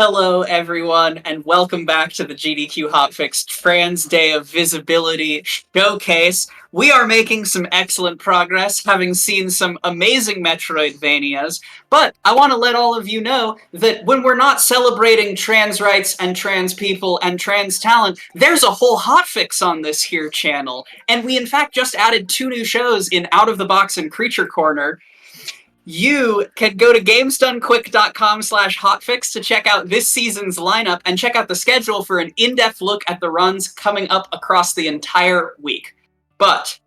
Hello, everyone, and welcome back to the GDQ Hotfix Trans Day of Visibility Showcase. We are making some excellent progress, having seen some amazing Metroidvanias, but I want to let all of you know that when we're not celebrating trans rights and trans people and trans talent, there's a whole hotfix on this here channel, and we in fact just added 2 new shows in Out of the Box and Creature Corner. You can go to gamesdonequick.com/hotfix to check out this season's lineup and check out the schedule for an in-depth look at the runs coming up across the entire week. But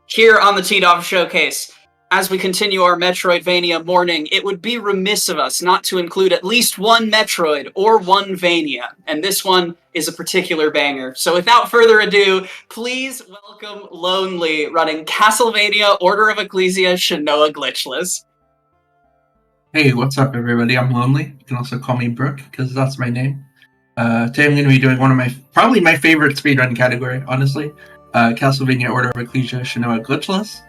here on the T-Dov Showcase, as we continue our Metroidvania morning, it would be remiss of us not to include at least one Metroid or one Vania, and this one is a particular banger. So without further ado, please welcome Lonely, running Castlevania Order of Ecclesia Shinoa Glitchless. Hey, what's up, everybody? I'm Lonely. You can also call me Brooke, because that's my name. Today I'm going to be doing one of probably my favorite speedrun category, honestly. Castlevania Order of Ecclesia Shinoa Glitchless.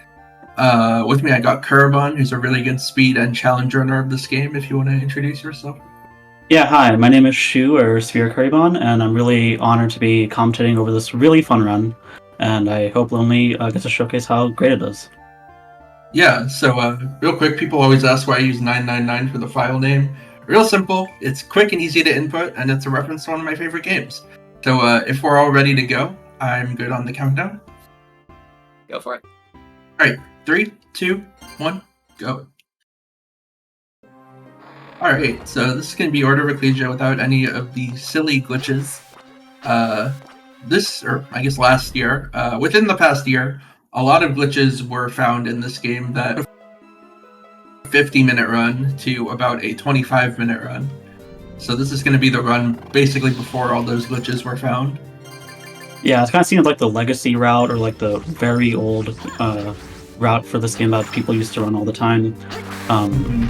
With me I got Kurabon, who's a really good speed and challenge runner of this game, if you want to introduce yourself. Yeah, hi, my name is Shu, or Sphere Kurabon, and I'm really honored to be commentating over this really fun run, and I hope Lonely gets to showcase how great it is. Yeah, so real quick, people always ask why I use 999 for the file name. Real simple, it's quick and easy to input, and it's a reference to one of my favorite games. So if we're all ready to go, I'm good on the countdown. Go for it. Alright, 3, 2, 1, go. Alright, so this is going to be Order of Ecclesia without any of the silly glitches. Last year, within the past year, a lot of glitches were found in this game that 50-minute run to about a 25-minute run. So this is going to be the run basically before all those glitches were found. Yeah, it's kind of seems like the legacy route, or like the very old route for this game that people used to run all the time.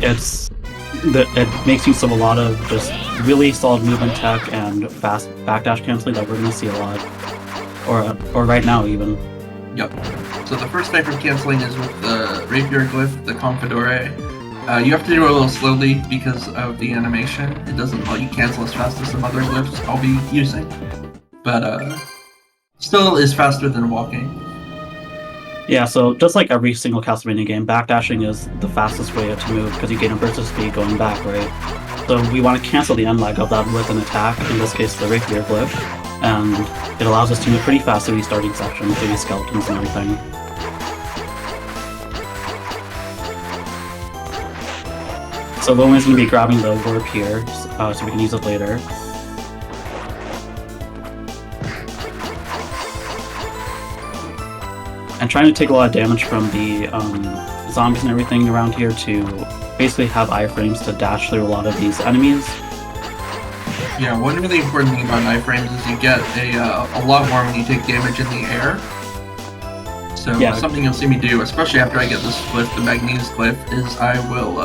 It makes use of a lot of just really solid movement tech and fast backdash canceling that we're going to see a lot, or right now even. Yep. So the first type of canceling is with the Rapier Glyph, the Confidore. You have to do it a little slowly because of the animation. It doesn't let you cancel as fast as some other glyphs I'll be using. But still is faster than walking. Yeah, so just like every single Castlevania game, backdashing is the fastest way to move because you gain a burst of speed going back, right? So we want to cancel the end lag of that with an attack, in this case the Rapier Glyph, and it allows us to move pretty fast through these starting sections, through these skeletons and everything. So Lonely's going to be grabbing the warp here, so we can use it later. And trying to take a lot of damage from the zombies and everything around here to basically have iframes to dash through a lot of these enemies. Yeah, one really important thing about iframes is you get a lot more when you take damage in the air. So yeah, something you'll see me do, especially after I get this glyph, the Magnesius glyph, is I will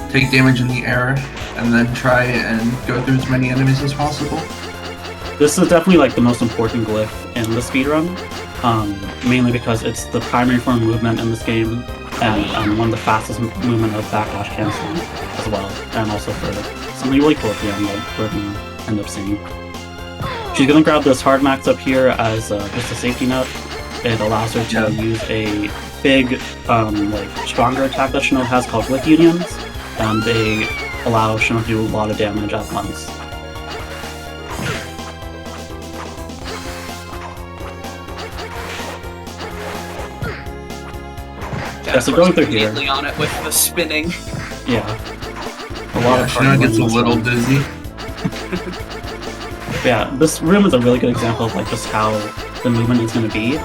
take damage in the air and then try and go through as many enemies as possible. This is definitely like the most important glyph in the speedrun, mainly because it's the primary form of movement in this game, and one of the fastest movement of backdash canceling as well, and also for something really cool at the end that we're going to end up seeing. She's going to grab this hard max up here as just a safety net. It allows her to use a big, stronger attack that Shinoa has called Glyph Unions, and they allow Shinoa to do a lot of damage at once. Yeah, so going through here. On it with the spinning. Yeah. A lot of Shinoa gets a little dizzy. Yeah, this room is a really good example of like just how the movement is going to be.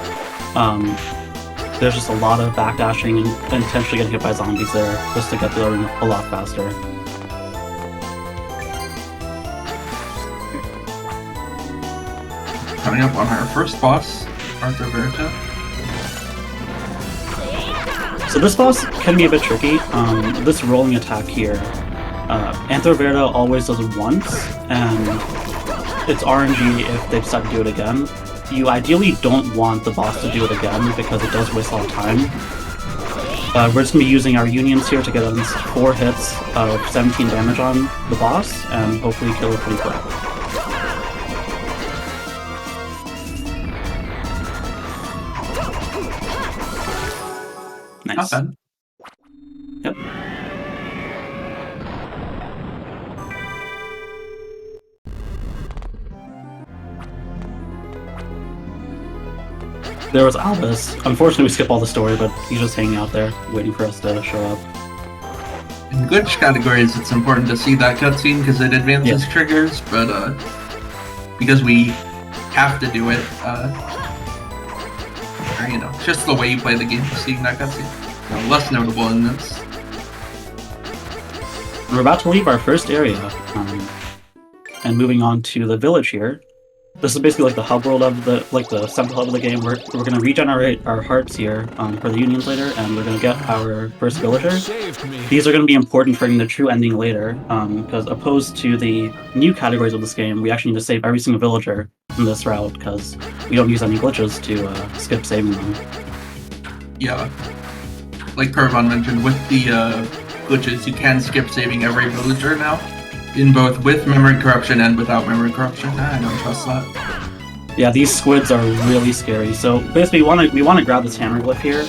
There's just a lot of backdashing and intentionally getting hit by zombies there, just to get the room a lot faster. Coming up on our first boss, Arthur Verta. So this boss can be a bit tricky. This rolling attack here, Arthur Verta always does it once, and it's RNG if they decide to do it again. You ideally don't want the boss to do it again because it does waste a lot of time. We're just going to be using our unions here to get at least 4 hits of 17 damage on the boss, and hopefully kill it pretty quick. Nice. Not bad. Yep. There was Albus. Unfortunately, we skip all the story, but he's just hanging out there, waiting for us to show up. In glitch categories, it's important to see that cutscene because it advances triggers, but because we have to do it, or, you know, just the way you play the game, seeing that cutscene. You know, less notable in this. We're about to leave our first area, and moving on to the village here. This is basically like the hub world of the central hub of the game. We're going to regenerate our hearts here for the unions later, and we're going to get our first villager. These are going to be important for getting the true ending later, because opposed to the new categories of this game, we actually need to save every single villager in this route, because we don't use any glitches to skip saving them. Yeah. Like Kurvan mentioned, with the glitches, you can skip saving every villager now. In both with memory corruption and without memory corruption. I don't trust that. Yeah, these squids are really scary. So basically, we want to grab this hammer glyph here.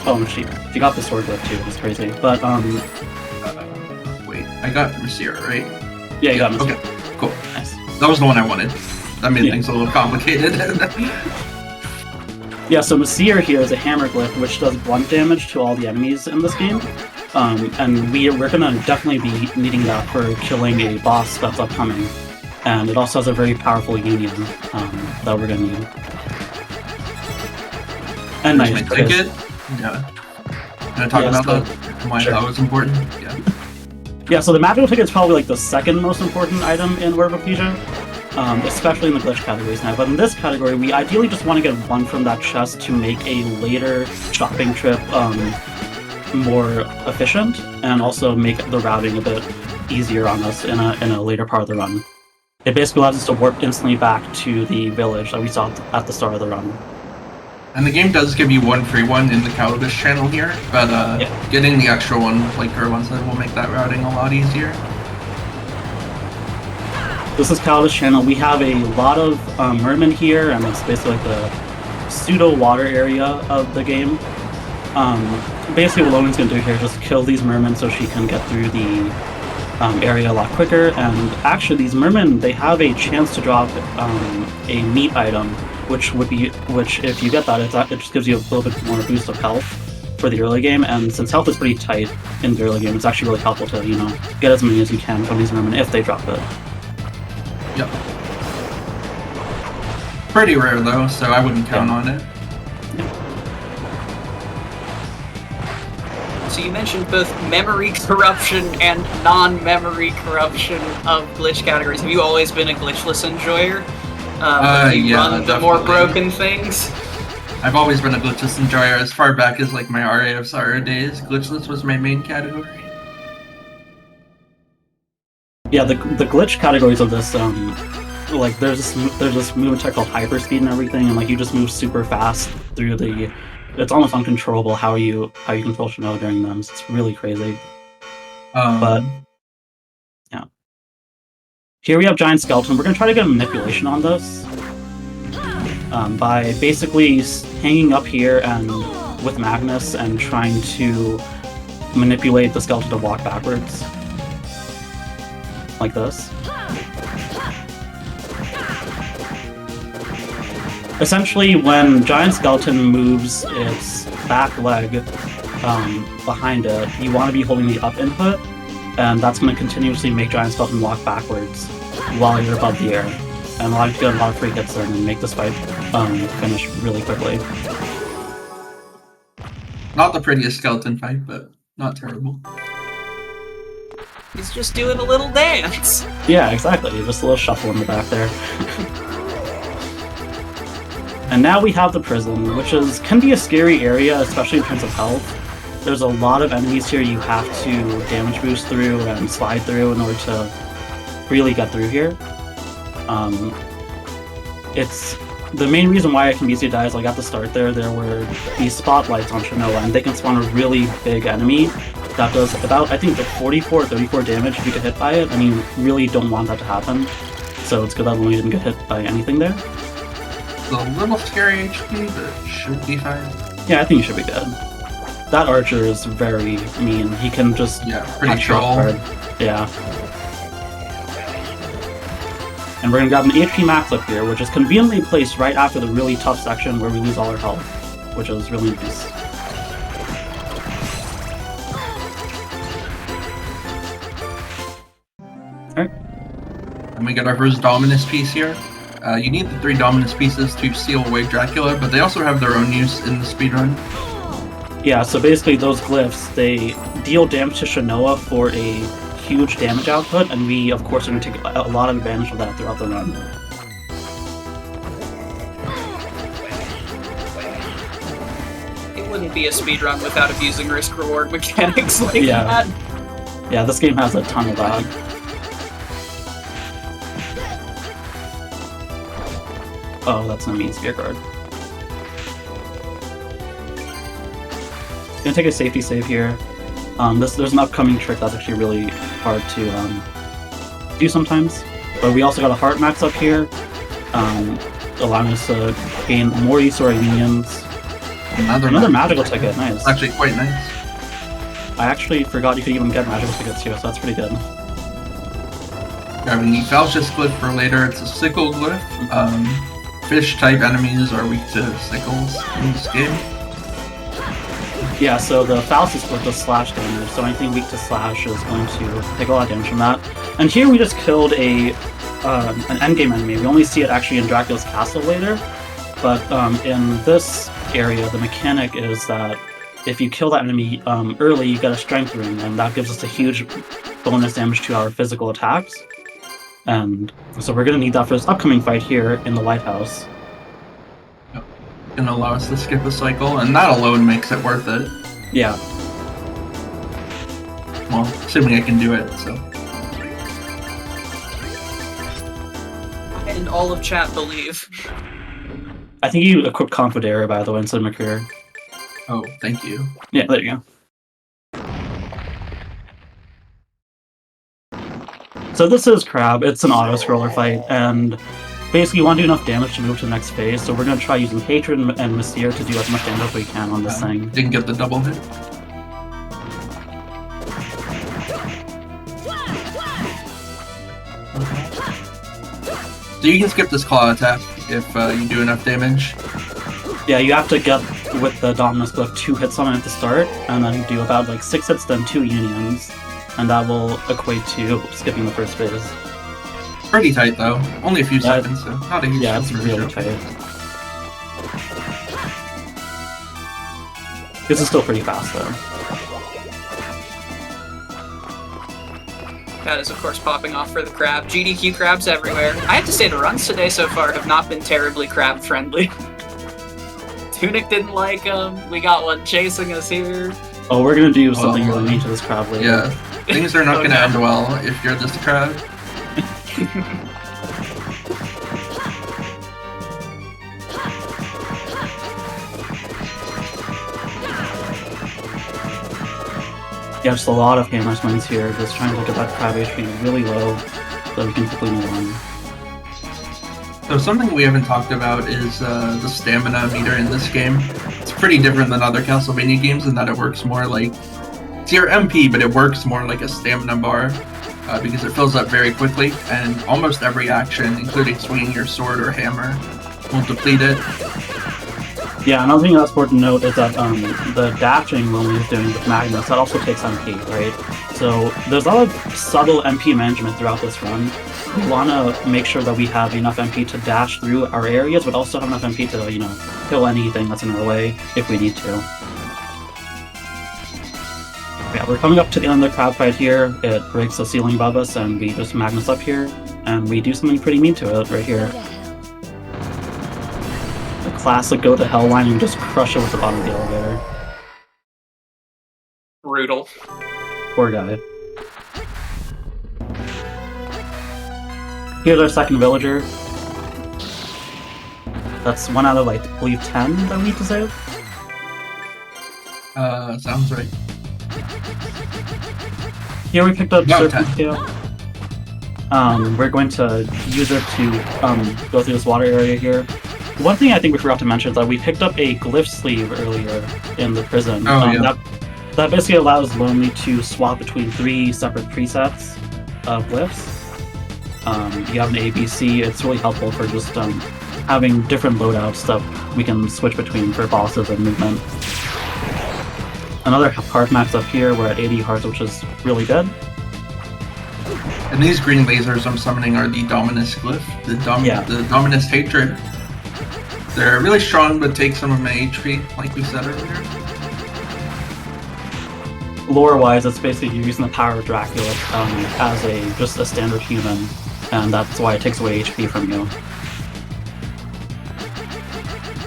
Oh, she got the sword glyph too. It's crazy. But wait, I got Messira, right? Yeah, you got Messira. Okay, cool. Nice. That was the one I wanted. That made things a little complicated. Yeah, so Messira here is a hammer glyph which does blunt damage to all the enemies in this game. And we're gonna definitely be needing that for killing a boss that's upcoming. And it also has a very powerful union that we're gonna need. And nice. Ticket? Yeah. Gonna talk about that? Why that was important? Yeah. Yeah, so the magical ticket is probably like the second most important item in Order of Ecclesia, especially in the glitch categories now. But in this category, we ideally just want to get one from that chest to make a later shopping trip more efficient, and also make the routing a bit easier on us in a later part of the run. It basically allows us to warp instantly back to the village that we saw at the start of the run. And the game does give you one free one in the Calabash channel here, but getting the extra one, like Kurvan said, will make that routing a lot easier. This is Calabash channel. We have a lot of mermen here, and it's basically like the pseudo water area of the game. Basically what Logan's going to do here is just kill these mermen so she can get through the area a lot quicker. And actually these mermen, they have a chance to drop a meat item, which if you get that, it just gives you a little bit more boost of health for the early game. And since health is pretty tight in the early game, it's actually really helpful to, you know, get as many as you can from these mermen if they drop it. Yep. Pretty rare though, so I wouldn't count on it. So you mentioned both memory corruption and non-memory corruption of glitch categories. Have you always been a glitchless enjoyer? You run the more broken things? I've always been a glitchless enjoyer. As far back as like my RA of Sorrow days, glitchless was my main category. Yeah, the glitch categories of this, like there's this movement type called hyperspeed and everything, and like you just move super fast through the. It's almost uncontrollable how you control Chanel during them. So it's really crazy. But yeah, here we have Giant Skeleton. We're gonna try to get a manipulation on this by basically hanging up here and with Magnus and trying to manipulate the skeleton to walk backwards, like this. Essentially, when Giant Skeleton moves its back leg behind it, you want to be holding the up input, and that's going to continuously make Giant Skeleton walk backwards while you're above the air, and allow you to get a lot of free hits in and make this fight finish really quickly. Not the prettiest skeleton fight, but not terrible. He's just doing a little dance. Yeah, exactly. Just a little shuffle in the back there. And now we have the prison, which can be a scary area, especially in terms of health. There's a lot of enemies here you have to damage boost through and slide through in order to really get through here. the main reason why I can easily die is like at the start there were these spotlights on Shinoa, and they can spawn a really big enemy that does about, I think, like 44 or 34 damage if you get hit by it, and you really don't want that to happen. So it's good that Lily didn't get hit by anything there. It's a little scary HP, but should be fine. Yeah, I think you should be good. That archer is very mean. He can just pretty troll. Yeah. And we're gonna grab an HP max up here, which is conveniently placed right after the really tough section where we lose all our health, which is really nice. Alright. And we got our first Dominus piece here. You need the 3 Dominus pieces to seal away Dracula, but they also have their own use in the speedrun. Yeah, so basically those glyphs, they deal damage to Shinoa for a huge damage output, and we of course are going to take a lot of advantage of that throughout the run. It wouldn't be a speedrun without abusing risk-reward mechanics like that. Yeah, this game has a ton of that. Oh, that's a mean spear guard. Gonna take a safety save here. There's an upcoming trick that's actually really hard to do sometimes. But we also got a heart max up here, allowing us to gain more use to our minions. Another magical ticket, nice. It's actually quite nice. I actually forgot you could even get magical tickets here, so that's pretty good. Grabbing the Falchus glyph for later. It's a sickle glyph. Fish type enemies are weak to sickles in this game. Yeah, so the Falchus glyph does slash damage, so anything weak to slash is going to take a lot of damage from that. And here we just killed an endgame enemy. We only see it actually in Dracula's castle later, but in this area, the mechanic is that if you kill that enemy early, you get a strength ring, and that gives us a huge bonus damage to our physical attacks. And so we're going to need that for this upcoming fight here in the lighthouse. Gonna allow us to skip a cycle, and that alone makes it worth it. Yeah. Well, assuming I can do it, so. And all of chat believe. I think you equipped Confidera, by the way, instead of McCreer. Oh, thank you. Yeah, there you go. So this is Crab. It's an auto-scroller fight, and basically you want to do enough damage to move to the next phase, so we're going to try using Hatred and Mystere to do as much damage as we can on this thing. Didn't get the double hit. So you can skip this claw attack if you do enough damage. Yeah, you have to get with the Dominus glyph 2 hits on it at the start, and then do about like 6 hits, then 2 unions, and that will equate to skipping the first phase. Pretty tight though. Only a few seconds, so not a huge Yeah, it's really tight. This is still pretty fast though. That is, of course, popping off for the crab. GDQ crabs everywhere. I have to say the runs today so far have not been terribly crab-friendly. Tunic didn't like them. We got one chasing us here. Oh, we're gonna do something really mean to this crab later. Yeah, things are not gonna end well if you're this crab. Yeah, just a lot of hammer swings here, just trying to get that crab HP really low so we can quickly move on. So something we haven't talked about is the stamina meter in this game. It's pretty different than other Castlevania games in that it works more like... It's your MP, but it works more like a stamina bar because it fills up very quickly, and almost every action, including swinging your sword or hammer, will deplete it. Yeah, another thing that's important to note is that the dashing Lonely's doing with Magnus, that also takes MP, right? So there's a lot of subtle MP management throughout this run. We want to make sure that we have enough MP to dash through our areas, but also have enough MP to, you know, kill anything that's in our way if we need to. Yeah, we're coming up to the end of the crab fight here. It breaks the ceiling above us, and we just Magnus up here, and we do something pretty mean to it right here. The classic go to hell line and just crush it with the bottom of the elevator. Brutal. Poor guy. Here's our second villager. That's 1 out of, I believe, 10 that we disable. Sounds right. Here we picked up No, Serpent Scale. We're going to use it to go through this water area here. One thing I think we forgot to mention is that we picked up a glyph sleeve earlier in the prison. That basically allows Lonely to swap between 3 separate presets of glyphs. You have an ABC. It's really helpful for just having different loadouts that we can switch between for bosses and movement. Another heart max up here. We're at 80 hearts, which is really good. And these green lasers I'm summoning are the Dominus glyph, the Dominus Hatred. They're really strong, but take some of my HP, like we said earlier. Lore-wise, it's basically you're using the power of Dracula as just a standard human, and that's why it takes away HP from you.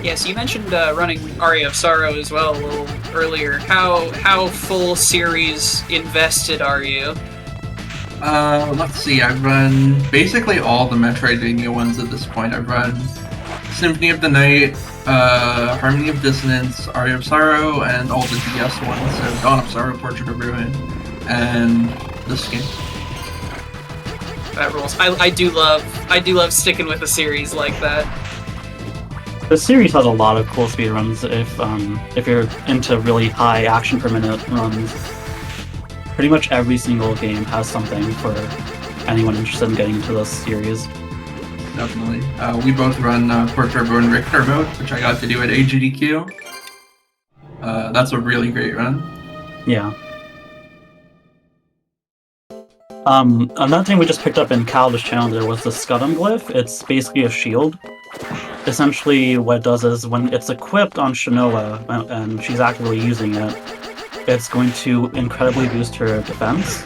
Yes, you mentioned running Aria of Sorrow as well a little earlier. How full series invested are you? Let's see, I've run basically all the Metroidvania ones at this point. I've run Symphony of the Night, Harmony of Dissonance, Aria of Sorrow, and all the DS ones, so Dawn of Sorrow, Portrait of Ruin, and this game. That rules. I do love sticking with a series like that. The series has a lot of cool speedruns if you're into really high action per minute runs. Pretty much every single game has something for anyone interested in getting into this series. Definitely. We both run Portrait of Ruin Richter mode, which I got to do at GDQ. That's a really great run. Yeah. Another thing we just picked up in Calda's Challenger was the Scudum glyph. It's basically a shield. Essentially, what it does is when it's equipped on Shanoa and she's actively using it, it's going to incredibly boost her defense,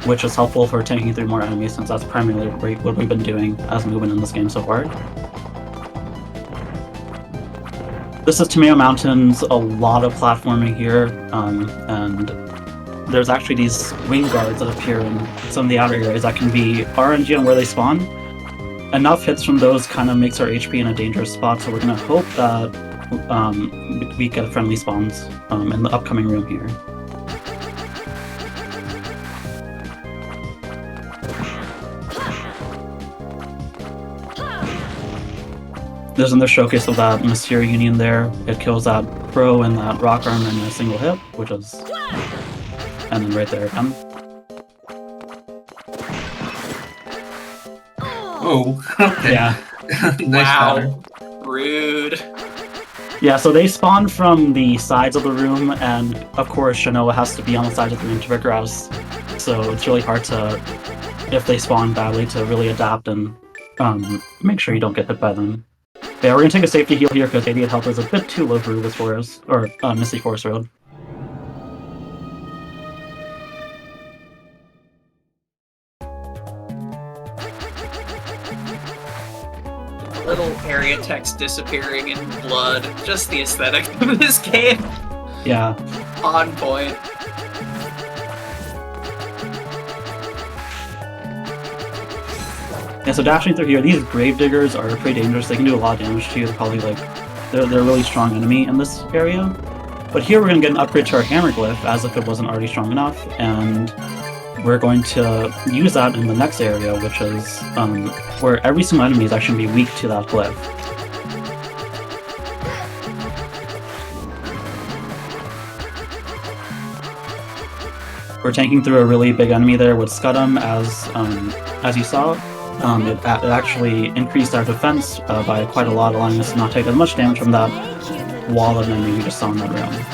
which is helpful for tanking through more enemies, since that's primarily what we've been doing as movement in this game so far. This is Tomato Mountains, a lot of platforming here, and there's actually these wing guards that appear in some of the outer areas that can be RNG on where they spawn. Enough hits from those kind of makes our HP in a dangerous spot, so we're going to hope that we get friendly spawns in the upcoming room here. There's another showcase of that Mysterious Union there. It kills that Pro and that Rock Arm in a single hit, which is... and then right there again. Oh, okay. Yeah. Nice pattern. Rude. Yeah, so they spawn from the sides of the room, and of course Shanoa has to be on the side of the room to progress. So it's really hard to, if they spawn badly, to really adapt and make sure you don't get hit by them. Yeah, we're gonna take a safety heal here because 88 health is a bit too low for Rubus Forest, or Misty Forest Road. Little area text disappearing in blood. Just the aesthetic of this game. Yeah. On point. Yeah, so dashing through here, these Gravediggers are pretty dangerous. They can do a lot of damage to you. They're probably they're a really strong enemy in this area. But here we're going to get an upgrade to our Hammer Glyph, as if it wasn't already strong enough, and we're going to use that in the next area, which is where every single enemy is actually going to be weak to that glyph. We're tanking through a really big enemy there with Scudum, as you saw. It actually increased our defense by quite a lot, allowing us to not take as much damage from that wall of enemy we just saw in that room.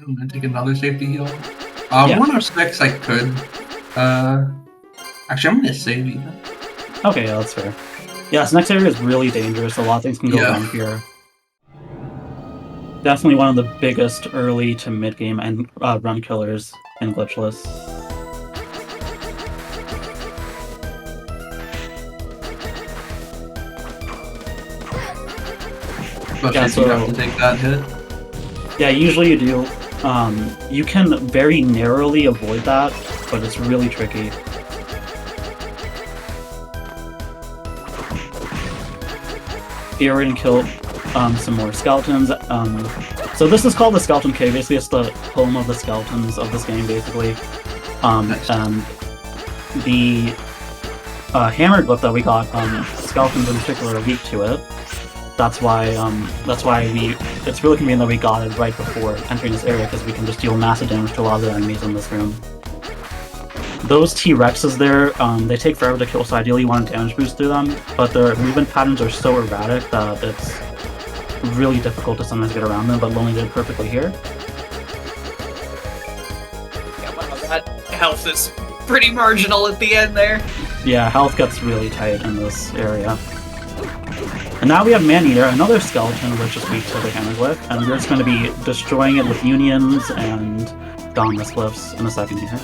I'm gonna take another safety heal. Yeah. 106 I could. Actually, I'm gonna save you. Okay, yeah, that's fair. Yeah, this next area is really dangerous. A lot of things can go wrong here. Definitely one of the biggest early to mid-game and run killers in Glitchless. Especially if you have to take that hit. Yeah, usually you do. You can very narrowly avoid that, but it's really tricky. Here we're gonna kill some more skeletons. So this is called the Skeleton Cave. Basically, it's the home of the skeletons of this game, basically. Nice. And the hammer glyph that we got, skeletons in particular are weak to it. That's why it's really convenient that we got it right before entering this area, because we can just deal massive damage to a lot of the enemies in this room. Those T-Rexes there, they take forever to kill, so ideally you want a damage boost through them, but their movement patterns are so erratic that it's really difficult to sometimes get around them, but Lonely did perfectly here. Yeah, wow, that health is pretty marginal at the end there. Yeah, health gets really tight in this area. And now we have Maneater, another skeleton which is weak to the hammer glyph, and we're just going to be destroying it with unions and dauntless glyphs in a second here.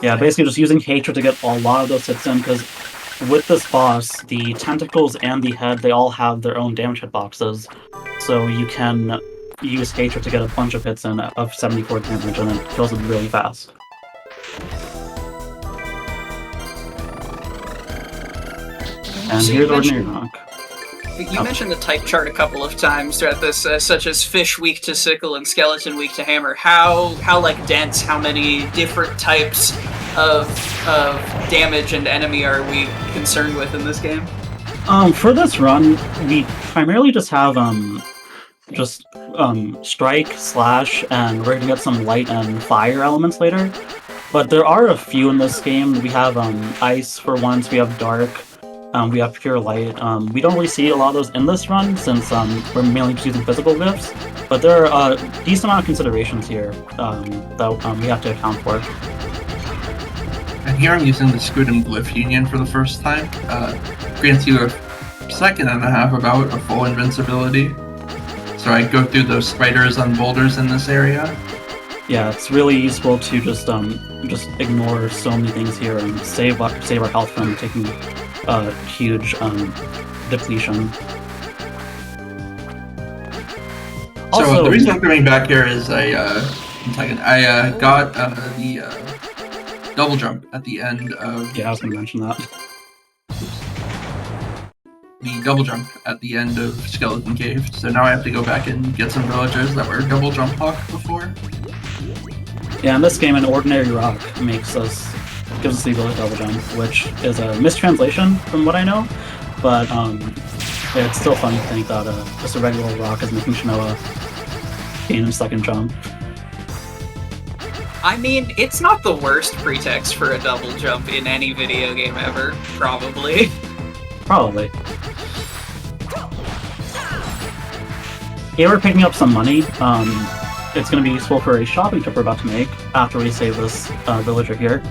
Yeah, basically just using Hatred to get a lot of those hits in, because with this boss, the tentacles and the head, they all have their own damage hitboxes, so you can use Hatred to get a bunch of hits in of 74 damage, and it kills it really fast. And So here's you Ordinary mentioned- Rock. You mentioned the type chart a couple of times throughout this, such as fish weak to sickle and skeleton weak to hammer. How like dense? How many different types of damage and enemy are we concerned with in this game? For this run, we primarily just have strike, slash, and we're gonna get some light and fire elements later. But there are a few in this game. We have ice for once, we have dark, we have pure light. We don't really see a lot of those in this run since we're mainly just using physical glyphs, but there are a decent amount of considerations here that we have to account for. And here I'm using the Squid and Glyph Union for the first time. Grants you a second and a half about a full invincibility. So I go through those spiders on boulders in this area. Yeah, it's really useful to just ignore so many things here and save our health from taking a huge depletion. So the reason I'm coming back here is I got the double jump at the end of... Yeah, I was going to mention that. The double jump at the end of Skeleton Cave, so now I have to go back and get some villagers that were double jump locked before. Yeah, in this game, an Ordinary Rock gives us the ability to double jump, which is a mistranslation from what I know, but it's still funny to think that just a regular rock is making Shinoa gain a second jump. I mean, it's not the worst pretext for a double jump in any video game ever, probably. Probably. Here we're picking up some money. It's going to be useful for a shopping trip we're about to make after we save this villager here.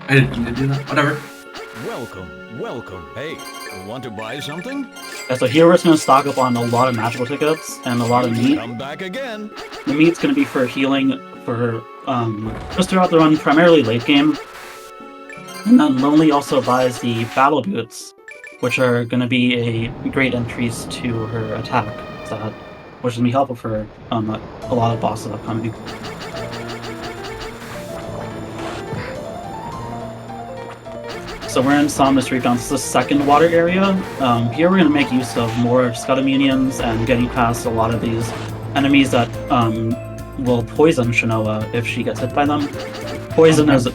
I didn't mean to do that. Whatever. Welcome. Hey, want to buy something? Yeah, so here we're just going to stock up on a lot of magical tickets and a lot of meat. Come back again. The meat's going to be for healing for just throughout the run, primarily late game. And then Lonely also buys the battle boots, which are going to be a great increase to her attack stat, which is going to be helpful for a lot of bosses upcoming. So we're in Somnus Reef. This is the second water area. Here we're going to make use of more Scuttle Unions and getting past a lot of these enemies that will poison Shinoa if she gets hit by them. Poison is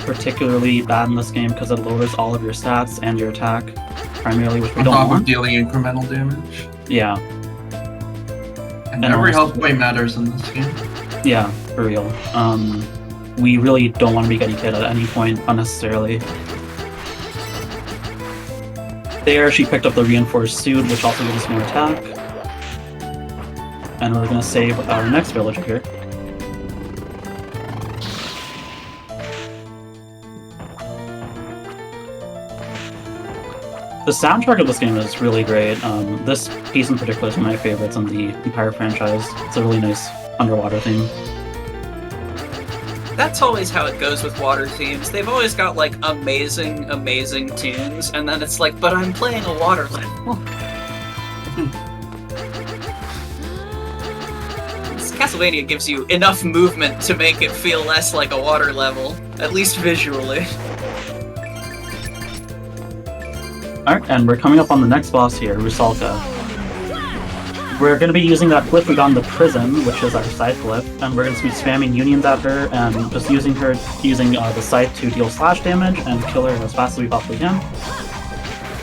particularly bad in this game because it lowers all of your stats and your attack, primarily, which we On don't top of want. dealing incremental damage. Yeah, And And every also- health point matters in this game. yeah, for real. We really don't want to be getting hit at any point unnecessarily. There, she picked up the reinforced suit, which also gives us more attack. And we're going to save our next villager here. The soundtrack of this game is really great. This piece in particular is one of my favorites in the entire franchise. It's a really nice underwater theme. That's always how it goes with water themes. They've always got like amazing, amazing tunes, and then it's like, but I'm playing a water level. Castlevania gives you enough movement to make it feel less like a water level, at least visually. Alright, and we're coming up on the next boss here, Rusalka. We're going to be using that glyph we got in the prison, which is our scythe glyph, and we're going to be spamming unions at her and just using the scythe to deal slash damage and kill her as fast as we possibly can.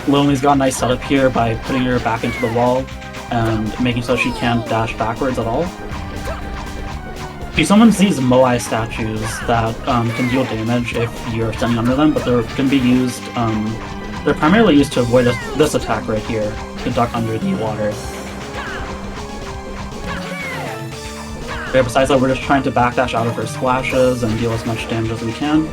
Lonely's got a nice setup here by putting her back into the wall and making so she can't dash backwards at all. She summons these Moai statues that can deal damage if you're standing under them, but they're going to be used, they're primarily used to avoid this attack right here, to duck under the water. Okay, besides that, we're just trying to backdash out of her splashes and deal as much damage as we can.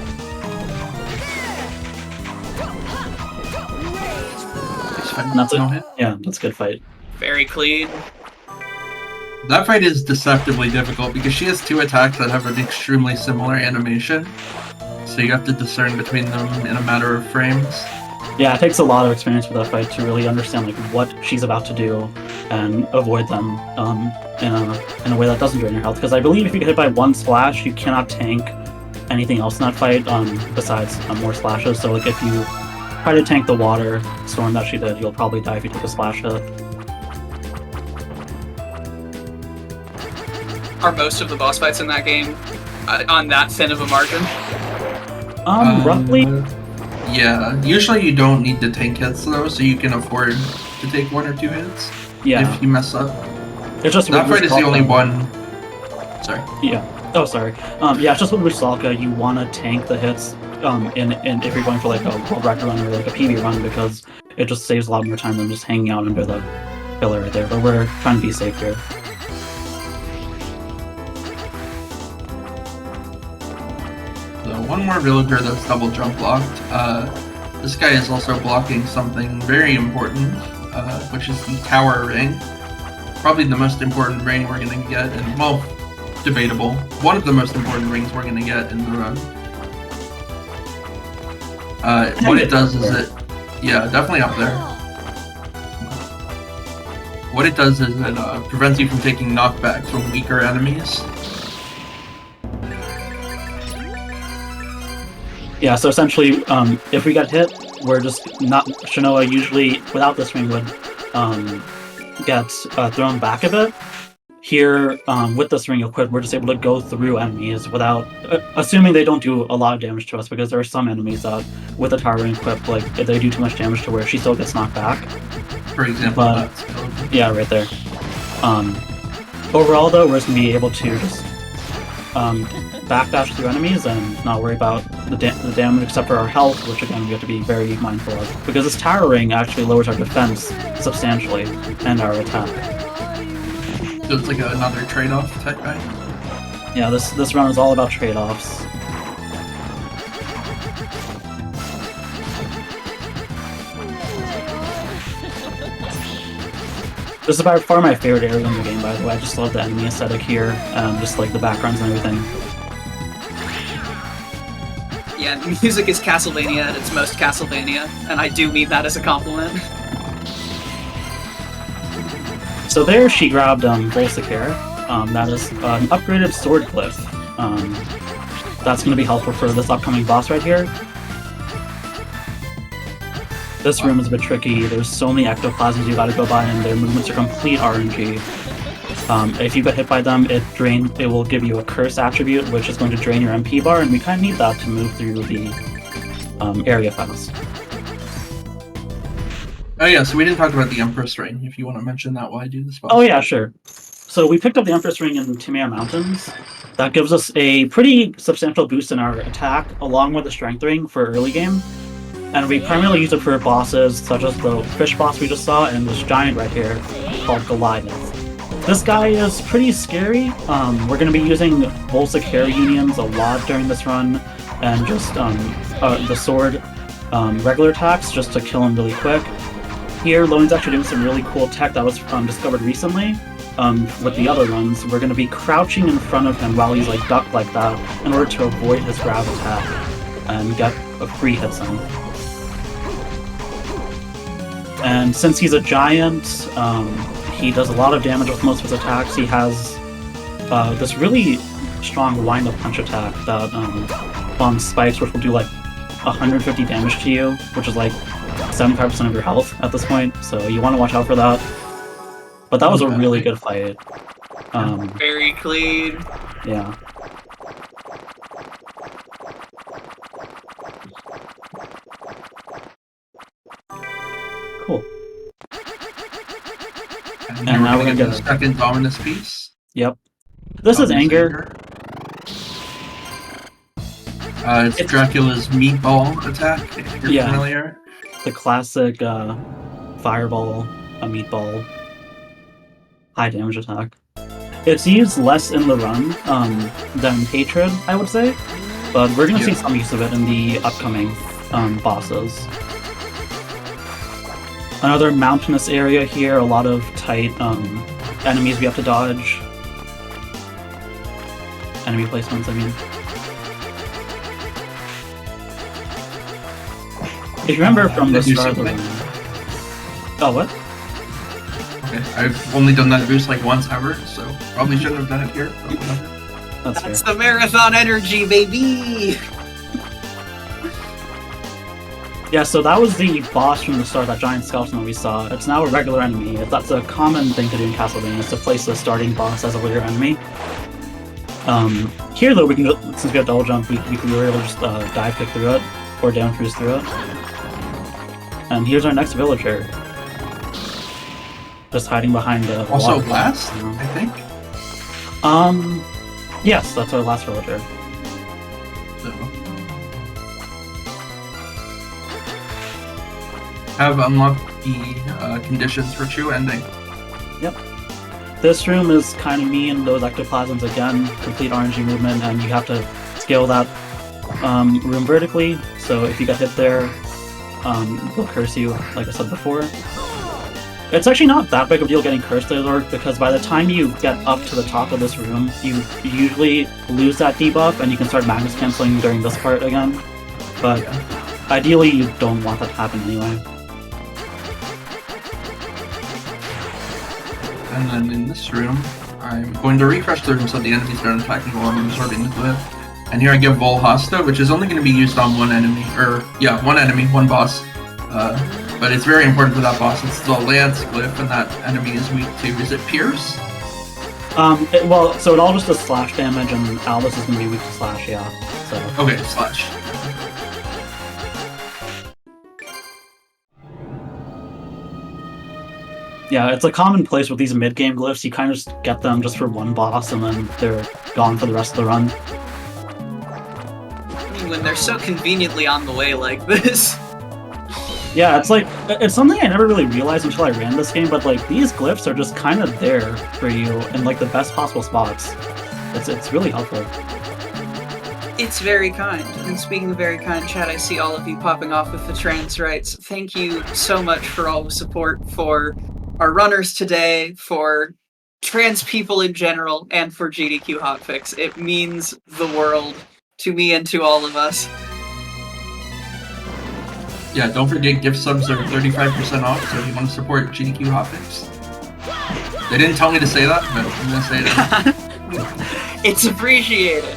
And that's it. Yeah, that's a good fight. Very clean. That fight is deceptively difficult because she has two attacks that have an extremely similar animation. So you have to discern between them in a matter of frames. Yeah, it takes a lot of experience for that fight to really understand like what she's about to do and avoid them in a way that doesn't drain your health. Because I believe if you get hit by one splash, you cannot tank anything else in that fight besides more splashes. So like if you try to tank the water storm that she did, you'll probably die if you take a splash hit. Are most of the boss fights in that game on that thin of a margin? Roughly. Yeah, usually you don't need to tank hits though, so you can afford to take 1 or 2 hits. Yeah. If you mess up. It's just that fight is the only one. Sorry. Yeah. Oh, sorry. Yeah, it's just with Rusalka, you want to tank the hits if you're going for like a world record run or like a PB run, because it just saves a lot more time than just hanging out under the pillar right there. But we're trying to be safe here. One more villager that's double jump blocked. This guy is also blocking something very important, which is the tower ring. Probably the most important ring we're going to get, and well, debatable. One of the most important rings we're going to get in the run. What it does is yeah, definitely up there. What it does is it prevents you from taking knockbacks from weaker enemies. Yeah, so essentially, if we get hit, we're just not... Shinoa usually, without this ring, would get thrown back a bit. Here, with this ring equipped, we're just able to go through enemies without... assuming they don't do a lot of damage to us, because there are some enemies that, with the tower ring equipped, like, they do too much damage to where she still gets knocked back. For example, yeah, right there. Overall, though, we're just going to be able to just backdash through enemies and not worry about the damage except for our health, which again we have to be very mindful of, because this tower ring actually lowers our defense substantially and our attack. So it's like another trade-off type guy? Yeah, this run is all about trade-offs. This is by far my favorite area in the game, by the way. I just love the enemy aesthetic here, just like the backgrounds and everything. Yeah, the music is Castlevania at its most Castlevania, and I do mean that as a compliment. So there she grabbed Volsicare. That is an upgraded sword glyph. That's going to be helpful for this upcoming boss right here. This room is a bit tricky. There's so many ectoplasms you gotta go by, and their movements are complete RNG. If you get hit by them, it will give you a curse attribute, which is going to drain your MP bar, and we kind of need that to move through the area fast. Oh yeah, so we didn't talk about the Empress Ring, if you want to mention that while I do this boss. Oh yeah, sure. So we picked up the Empress Ring in Timea Mountains. That gives us a pretty substantial boost in our attack, along with the Strength Ring for early game. And we primarily use it for bosses, such as the fish boss we just saw, and this giant right here, called Goliath. This guy is pretty scary. We're going to be using Volsicare unions a lot during this run, and just the sword regular attacks, just to kill him really quick. Here, Lowen's actually doing some really cool tech that was discovered recently. with the other runs, we're going to be crouching in front of him while he's like ducked like that in order to avoid his grab attack and get a free hit zone. And since he's a giant, he does a lot of damage with most of his attacks. He has this really strong wind-up punch attack that on spikes, which will do like 150 damage to you, which is like 75% of your health at this point, so you want to watch out for that. But that was a really good fight. Very clean. Yeah. Cool. And now we're gonna get get the second dominus piece. Yep. This is anger. It's Dracula's meatball attack, if you're familiar. The classic fireball, a meatball, high damage attack. It's used less in the run than Hatred, I would say, but we're going to see some use of it in the upcoming bosses. Another mountainous area here, a lot of tight enemies we have to dodge. Enemy placements, I mean. If you remember from the start of the run... Oh, what? Okay, I've only done that boost like once ever, so probably shouldn't have done it here. That's the marathon energy, baby! Yeah, so that was the boss from the start, that giant skeleton that we saw. It's now a regular enemy. That's a common thing to do in Castlevania, is to place the starting boss as a regular enemy. Here though, we can go, since we have double jump, we were able to just dive kick through it, or down cruise through it. And here's our next villager. Just hiding behind the also last, I think? Yes, that's our last villager. So. Have unlocked the conditions for true ending. Yep. This room is kind of me and those ectoplasms again, complete RNG movement, and you have to scale that room vertically, so if you get hit there, they'll curse you, like I said before. It's actually not that big of a deal getting cursed there, though, because by the time you get up to the top of this room, you usually lose that debuff, and you can start Magnus canceling during this part again. But ideally, you don't want that to happen anyway. And then in this room, I'm going to refresh the room so the enemies don't attack me while I'm absorbing the glyph. And here I give Vol Hosta, which is only going to be used on one enemy, one boss. But it's very important for that boss. It's the Lance glyph, and that enemy is weak to, is it Pierce? So it all just does slash damage, and Albus is going to be weak to slash, yeah. So. Okay, slash. Yeah, it's a common place with these mid-game glyphs. You kind of just get them just for one boss, and then they're gone for the rest of the run. When they're so conveniently on the way like this. Yeah, it's something I never really realized until I ran this game, but like these glyphs are just kind of there for you in like the best possible spots. It's really helpful. It's very kind. And speaking of very kind, chat, I see all of you popping off with the trans rights. Thank you so much for all the support for our runners today, for trans people in general, and for GDQ Hotfix. It means the world to me and to all of us. Yeah, don't forget gift subs are 35% off, so if you want to support GDQ Hotfix. They didn't tell me to say that, but I'm going to say it. It's appreciated.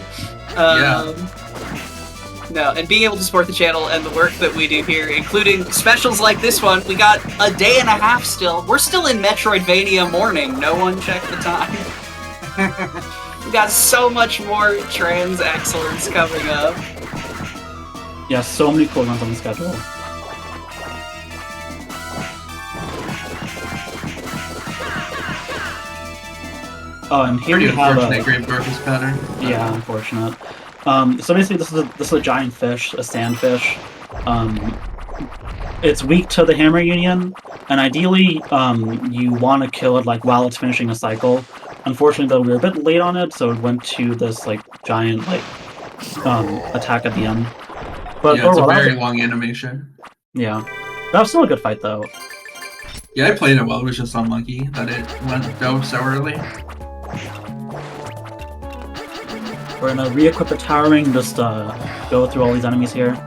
No, and being able to support the channel and the work that we do here, including specials like this one, we got a day and a half still. We're still in Metroidvania morning. No one checked the time. We got so much more trans excellence coming up. Yeah, so many cool ones on the schedule. Oh, and here Pretty we have unfortunate Grave Gorgeous pattern. Yeah, unfortunate. So basically, this is a giant fish, a sandfish. It's weak to the Hammer Union, and ideally, you want to kill it like while it's finishing a cycle. Unfortunately, though, we were a bit late on it, so it went to this like giant attack at the end. But yeah, it's a very long animation. Yeah, that was still a good fight, though. Yeah, I played it well. It was just unlucky that it went go so early. We're gonna re-equip the tower ring, just go through all these enemies here.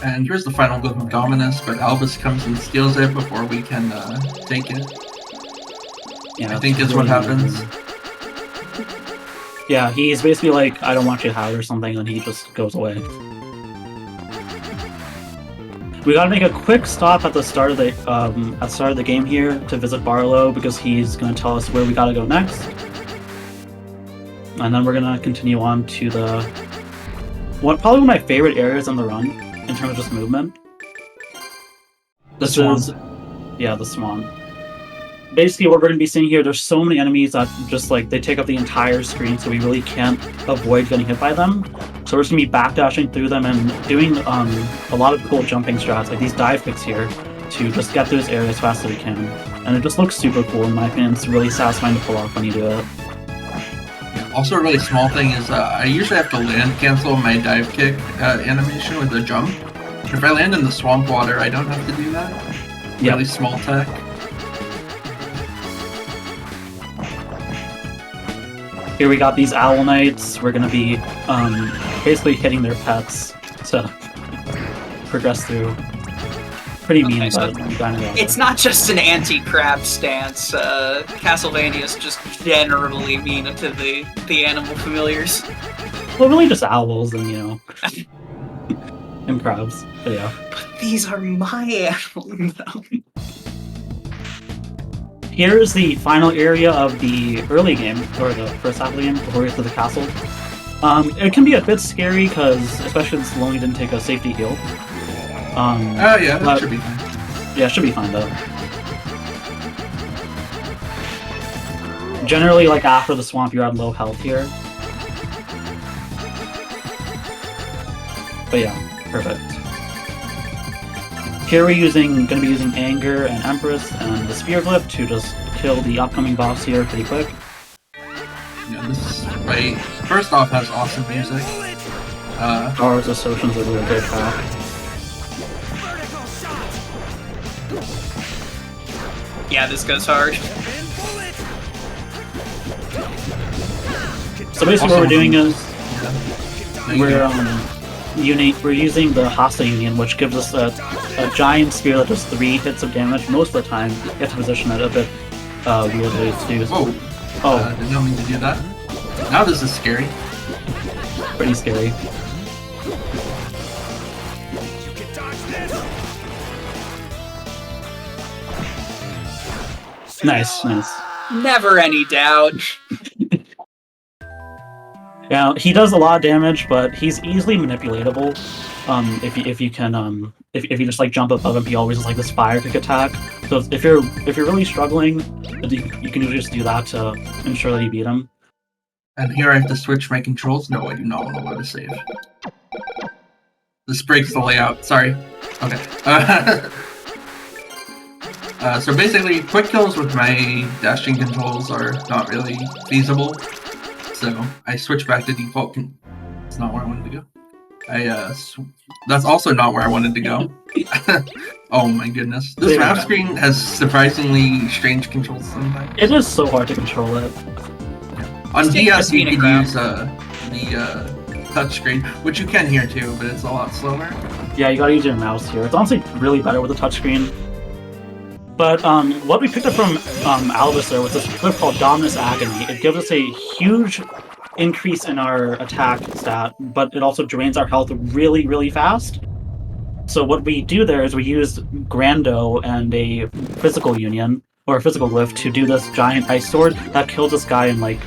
And here's the final glyph of Dominus, but Albus comes and steals it before we can take it. Yeah, I think is what happens. Yeah, he's basically like, I don't want you to have it or something, and he just goes away. We gotta make a quick stop at the start of the game here to visit Barlow because he's gonna tell us where we gotta go next. And then we're gonna continue on to probably one of my favorite areas on the run in terms of just movement. The Swan. Basically, what we're going to be seeing here, there's so many enemies that just like they take up the entire screen, so we really can't avoid getting hit by them. So we're just going to be backdashing through them and doing a lot of cool jumping strats, like these dive kicks here, to just get through this area as fast as we can. And it just looks super cool in my opinion. It's really satisfying to pull off when you do it. Also, a really small thing is I usually have to land cancel my dive kick animation with a jump. If I land in the swamp water, I don't have to do that. Yep. Really small tech. Here we got these Owl Knights. We're going to be basically hitting their pets to progress through. Pretty mean, but we kind of it's not just an anti-crab stance. Castlevania is just generally mean to the animal familiars. Well, really just owls and, you know, and crabs. But yeah. But these are my animals. Here's the final area of the early game, or the first half of the game, before we get to the castle. It can be a bit scary, because, especially since Lonely didn't take a safety heal. Oh yeah, that should be fine. Yeah, it should be fine though. Generally, like after the swamp, you're at low health here. But yeah, perfect. Here we're gonna be using Anger and Empress and the Spear Glyph to just kill the upcoming boss here pretty quick. Yeah, this fight, first off, has awesome music. Power's Assertion's a really great track. Yeah, this goes hard. So basically what we're doing is we're using the Hostile Union, which gives us a giant spear that does 3 hits of damage most of the time. You have to position it a bit weirdly too. Whoa! Did not mean to do that. Now this is scary. Pretty scary. Nice. Never any doubt. Yeah, he does a lot of damage, but he's easily manipulatable. If you just like jump above him, he always has like this fire kick attack. So if you're really struggling, you can usually just do that to ensure that you beat him. And here I have to switch my controls. No, I do not want to load a save. This breaks the layout. Sorry. Okay. So basically, quick kills with my dashing controls are not really feasible. So I switch back to default. That's not where I wanted to go. That's also not where I wanted to go. Oh my goodness. This map screen has surprisingly strange controls sometimes. It is so hard to control it. On DS, you can use the touchscreen, which you can here too, but it's a lot slower. Yeah, you gotta use your mouse here. It's honestly really better with the touchscreen. But what we picked up from Albus there was this clip called Dominus Agony. It gives us a huge increase in our attack stat, but it also drains our health really, really fast. So what we do there is we use Grando and a physical union, or a physical glyph, to do this giant ice sword that kills this guy in like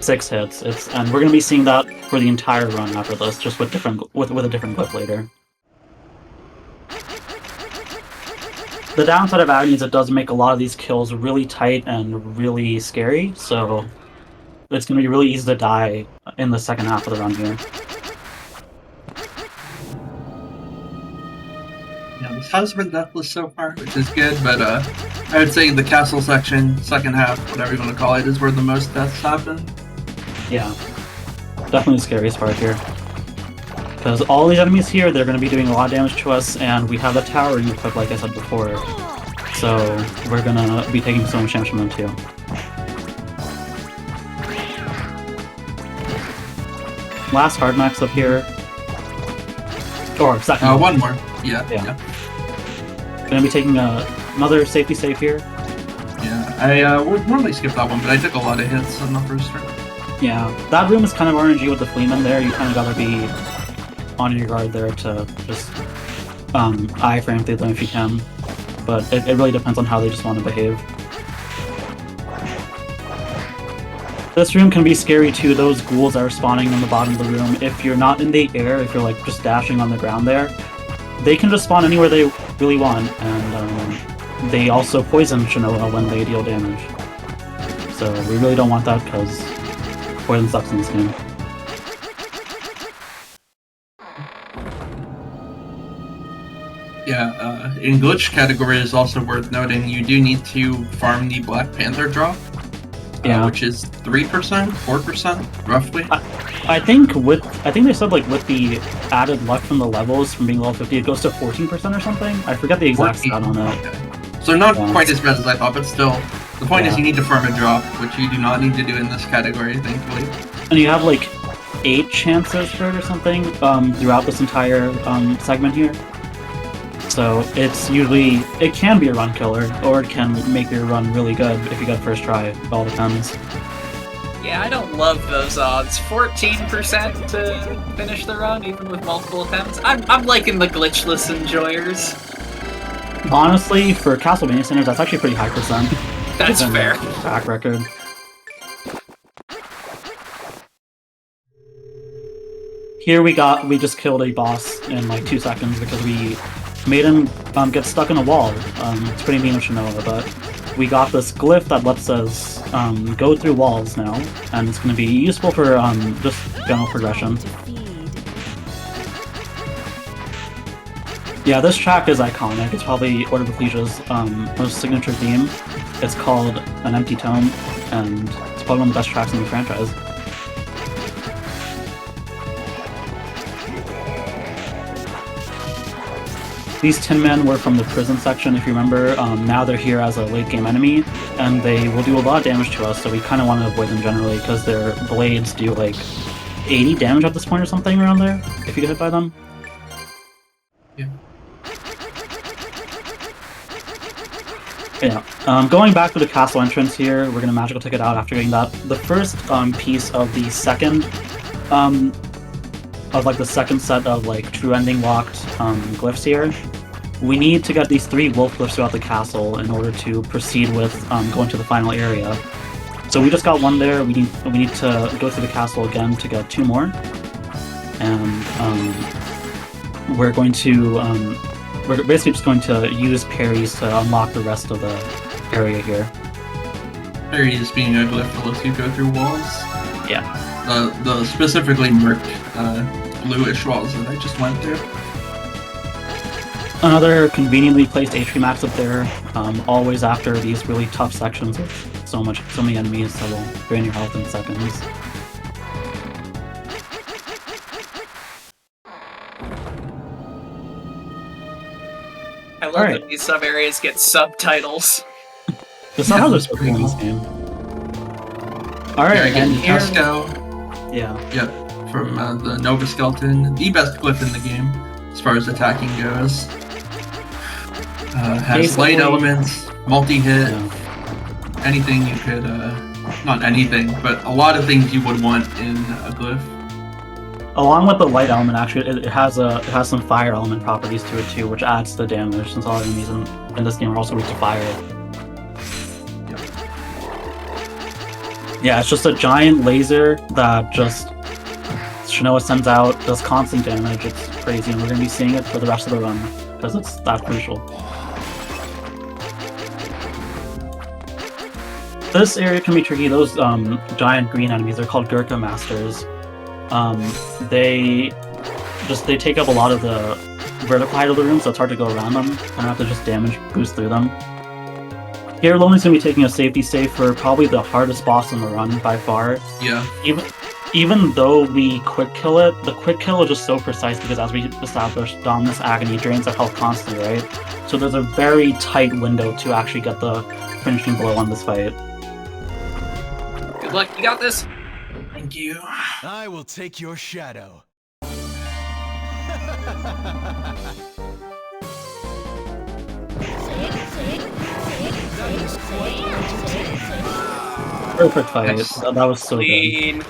6 hits. And we're going to be seeing that for the entire run after this, just with a different glyph later. The downside of Agony is it does make a lot of these kills really tight and really scary, so it's going to be really easy to die in the second half of the run here. Yeah, this has been deathless so far, which is good, but I would say the castle section, second half, whatever you want to call it, is where the most deaths happen. Yeah, definitely the scariest part here. Because all these enemies here, they're going to be doing a lot of damage to us, and we have the towering equipped, like I said before. So we're going to be taking so much damage from them too. Last hard max up here. Or second. One more. Yeah. Gonna be taking another safety save here. Yeah, I would normally skip that one, but I took a lot of hits on the first turn. Yeah, that room is kind of RNG with the Fleeman there. You kind of gotta be on your guard there to just iframe through them if you can. But it really depends on how they just want to behave. This room can be scary too. Those ghouls that are spawning in the bottom of the room, if you're not in the air, if you're like just dashing on the ground there, they can just spawn anywhere they really want, and they also poison Shinoa when they deal damage. So we really don't want that because poison sucks in this game. Yeah, in glitch category is also worth noting, you do need to farm the Black Panther drop. Yeah. Which is 3%, 4%, roughly. I think they said like with the added luck from the levels from being level 50, it goes to 14% or something. I forget the exact stat on that. Okay. So not quite as bad as I thought, but still, the point is you need to farm a drop, which you do not need to do in this category, thankfully. And you have like 8 chances for it or something throughout this entire segment here. So it can be a run killer, or it can make your run really good if you get first try. It all depends. Yeah, I don't love those odds. 14% to finish the run, even with multiple attempts. I'm liking the glitchless enjoyers. Honestly, for Castlevania standards, that's actually pretty high percent. That's fair. Track record. Here we just killed a boss in like 2 seconds because we made him get stuck in a wall. It's pretty mean of Shinoa, but we got this glyph that lets us go through walls now, and it's going to be useful for just general progression. Yeah, this track is iconic. It's probably Order of Ecclesia's most signature theme. It's called An Empty Tome, and it's probably one of the best tracks in the franchise. These Tin Men were from the prison section, if you remember. Now they're here as a late-game enemy, and they will do a lot of damage to us, so we kind of want to avoid them generally, because their blades do like 80 damage at this point or something around there, if you get hit by them. Yeah. Yeah. Going back to the castle entrance here, we're going to magical ticket out after getting that. The first piece of the second the second set of like true ending locked glyphs here, we need to get these 3 wolf glyphs throughout the castle in order to proceed with going to the final area. So we just got 1 there. We need to go through the castle again to get 2 more, and we're basically just going to use parries to unlock the rest of the area here. Parries being a glyph that lets you go through walls. Yeah. The specifically marked bluish walls that I just went through. Another conveniently placed HP max up there, always after these really tough sections with so many enemies that will drain your health in seconds. I love that these sub areas get subtitles. The subtitles are so cool in this game. Alright, and here... Casco. Yeah. Yep, from the Nova Skeleton, the best glyph in the game as far as attacking goes. Has Basically, light elements, multi-hit, anything you could, not anything, but a lot of things you would want in a glyph. Along with the light element, actually, it has some fire element properties to it too, which adds to the damage, since all enemies in this game are also weak to fire. Yep. Yeah, it's just a giant laser that just Shinoa sends out, does constant damage. It's crazy, and we're going to be seeing it for the rest of the run, because it's that crucial. This area can be tricky. Those giant green enemies, they're called Gurkha Masters. They take up a lot of the vertical height of the room, so it's hard to go around them. I have to just damage boost through them. Here, Lonely's going to be taking a safety save for probably the hardest boss in the run by far. Yeah. even though we quick kill it, the quick kill is just so precise because as we established, Dominus Agony drains our health constantly, right? So there's a very tight window to actually get the finishing blow on this fight. Good luck, you got this. Thank you. I will take your shadow. Perfect fight. Nice. That was so good. Clean.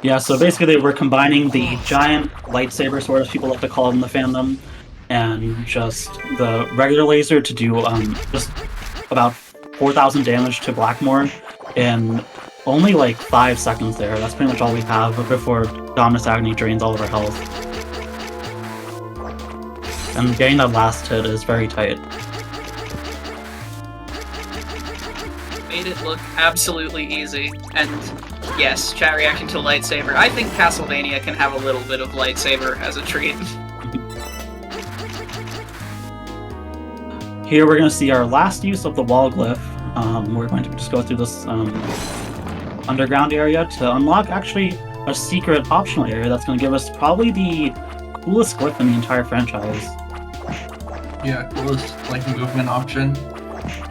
Yeah, so basically we're combining the giant lightsaber sword, as people like to call it in the fandom, and just the regular laser to do just about 4,000 damage to Blackmore in only like 5 seconds there. That's pretty much all we have before Dominus Agony drains all of our health. And getting that last hit is very tight. Made it look absolutely easy. And yes, chat reaction to lightsaber. I think Castlevania can have a little bit of lightsaber as a treat. Here we're going to see our last use of the wall glyph. We're going to just go through this underground area to unlock actually a secret optional area that's going to give us probably the coolest glyph in the entire franchise. Yeah, coolest like movement option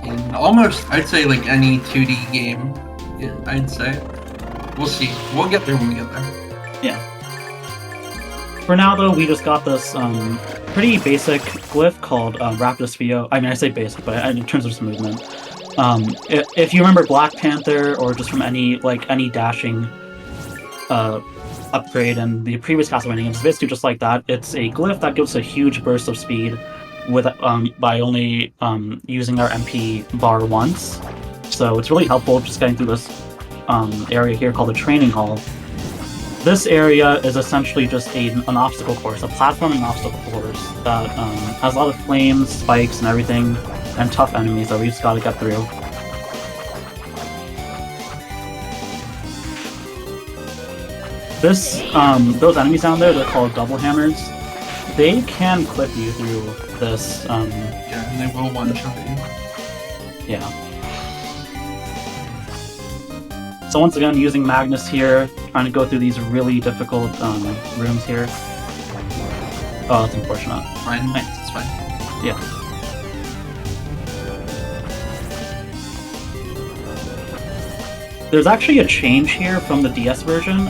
in almost, I'd say, like any 2D game. Yeah, I'd say. We'll see. We'll get there when we get there. Yeah. For now, though, we just got this pretty basic glyph called Rapidus Vio. I mean, I say basic, but in terms of just movement. If you remember Black Panther, or just from any dashing upgrade in the previous Castlevania games, it's basically just like that. It's a glyph that gives a huge burst of speed with by only using our MP bar once. So it's really helpful just getting through this area here called the Training Hall. This area is essentially just an obstacle course, a platforming obstacle course that has a lot of flames, spikes, and everything, and tough enemies that we just gotta get through. Those enemies down there, they're called double hammers. They can clip you through this. Yeah, and they will one-shot you. Yeah. So once again, using Magnus here, trying to go through these really difficult rooms here. Oh, that's unfortunate. Fine, it's fine. Yeah. There's actually a change here from the DS version.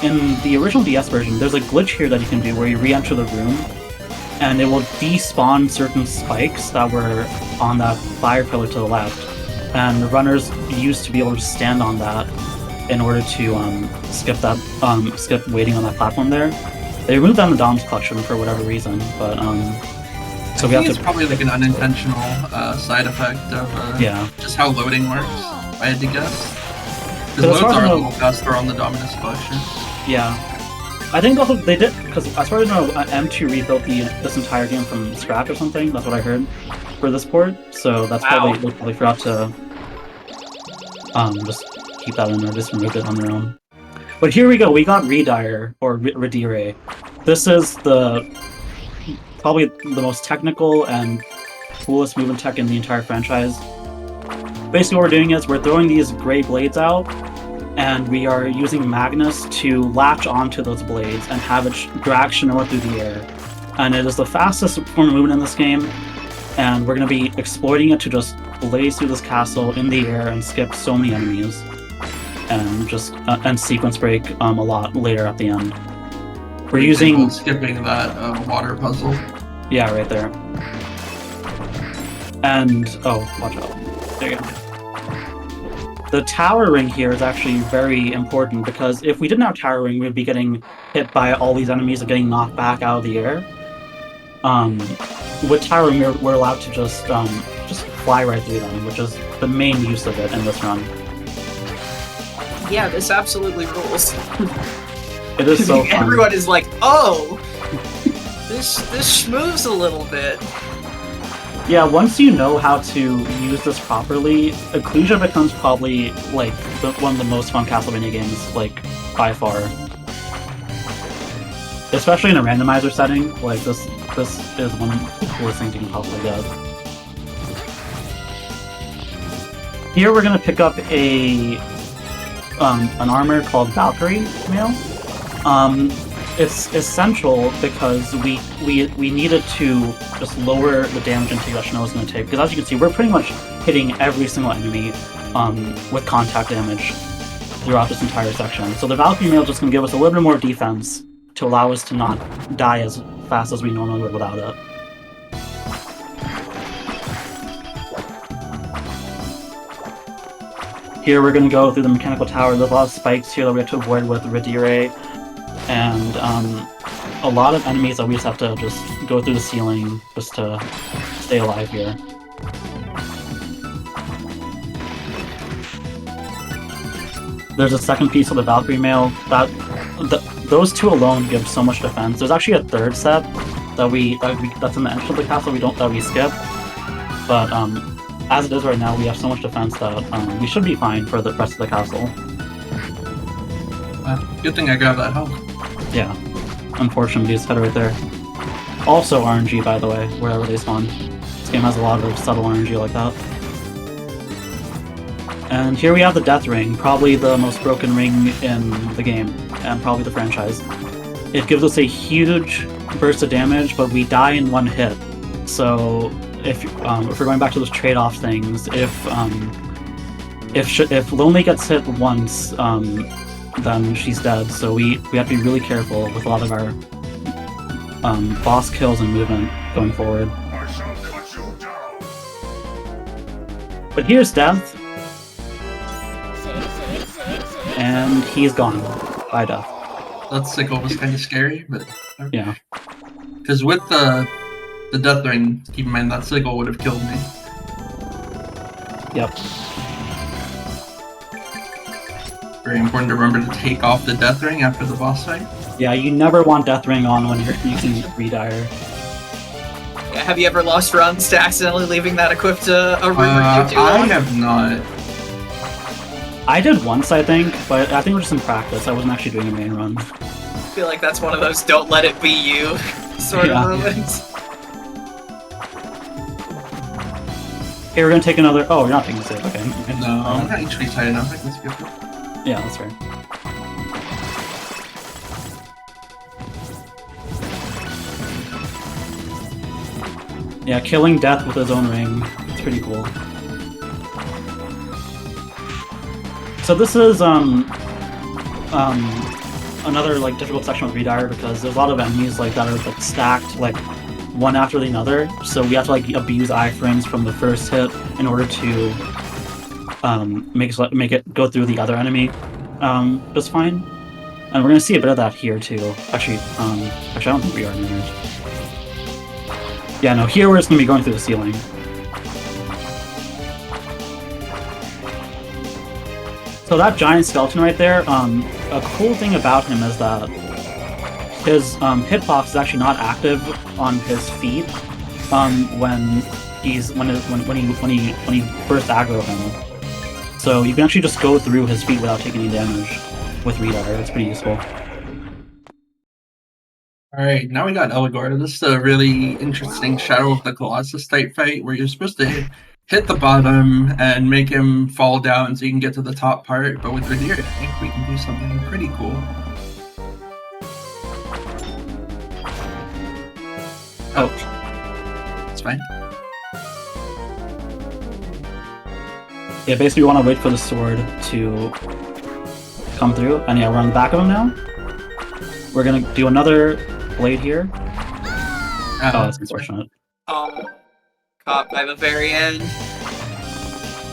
In the original DS version, there's a glitch here that you can do where you re-enter the room, and it will despawn certain spikes that were on that fire pillar to the left. And the runners used to be able to stand on that in order to skip waiting on that platform there. They removed that in the Dom's collection for whatever reason, but so we have to. It's probably like an unintentional side effect of just how loading works. If I had to guess, because loads are a little faster on the Dominus collection. Yeah, I think also they did, because as far as I know, M2 rebuilt this entire game from scratch or something. That's what I heard for this port. So that's probably they probably forgot to just keep that in there, just remove it on their own. But here we go. We got Redire or Redire. This is probably the most technical and coolest movement tech in the entire franchise. Basically, what we're doing is we're throwing these gray blades out, and we are using Magnus to latch onto those blades and have it drag Shinoa through the air. And it is the fastest form of movement in this game, and we're going to be exploiting it to just blaze through this castle in the air and skip so many enemies, and just and sequence break a lot later at the end. We're using skipping that water puzzle. Yeah, right there. And oh, watch out! There you go. The tower ring here is actually very important, because if we didn't have tower ring, we'd be getting hit by all these enemies and getting knocked back out of the air. With tower ring, we're allowed to just fly right through them, which is the main use of it in this run. Yeah, this absolutely rules. It is so fun. Everyone is like, oh, this moves a little bit. Yeah, once you know how to use this properly, Ecclesia becomes probably like one of the most fun Castlevania games, like by far. Especially in a randomizer setting, like this is one of the coolest things you can possibly get. Here we're gonna pick up a an armor called Valkyrie Mail. It's essential because we needed to just lower the damage and take Snow is going to take. Because as you can see, we're pretty much hitting every single enemy with contact damage throughout this entire section. So the Valkyrie Mail is just going to give us a little bit more defense to allow us to not die as fast as we normally would without it. Here we're going to go through the mechanical tower. There's a lot of spikes here that we have to avoid with Ridire, and a lot of enemies that we just have to just go through the ceiling just to stay alive here. There's a second piece of the Valkyrie Mail. Those two alone give so much defense. There's actually a third set that's in the entrance of the castle that we skip, but as it is right now, we have so much defense that we should be fine for the rest of the castle. Good thing I grabbed that help. Yeah. Unfortunately, it's head right there. Also RNG, by the way, wherever they spawn. This game has a lot of subtle RNG like that. And here we have the Death Ring, probably the most broken ring in the game, and probably the franchise. It gives us a huge burst of damage, but we die in one hit. So if we're going back to those trade-off things, if Lonely gets hit once, then she's dead. So we have to be really careful with a lot of our boss kills and movement going forward. But here's Death, and he's gone by Death. That sickle was kind of scary, but yeah. Because with the Death Ring, keep in mind that sickle would have killed me. Yep. Very important to remember to take off the Death Ring after the boss fight. Yeah, you never want Death Ring on when you're using Redire. Yeah, have you ever lost runs to accidentally leaving that equipped a rumor I have not. I did once, I think, but I think we're just in practice. I wasn't actually doing a main run. I feel like that's one of those don't let it be you sort of moments. Okay, we're gonna take another. Oh, you're not taking a save. Okay. No, I'm not actually tight enough. I can skip it. Yeah, that's fair. Yeah, killing Death with his own ring. It's pretty cool. So this is another like difficult section with Redire because there's a lot of enemies like that are like stacked like one after the other. So we have to like abuse iframes from the first hit in order to make it go through the other enemy just fine. And we're gonna see a bit of that here too. Actually, I don't think we are. Yeah, no. Here we're just gonna be going through the ceiling. So that giant skeleton right there, a cool thing about him is that his hitbox is actually not active on his feet when he first aggro him. So you can actually just go through his feet without taking any damage with Redire. It's pretty useful. Alright, now we got Eligor. This is a really interesting Shadow of the Colossus type fight where you're supposed to hit the bottom and make him fall down so you can get to the top part, but with Ridire, I think we can do something pretty cool. Oh. It's fine. Yeah, basically we want to wait for the sword to come through, and yeah, we're on the back of him now. We're gonna do another blade here. Oh, that's unfortunate. Oh, caught by the very end.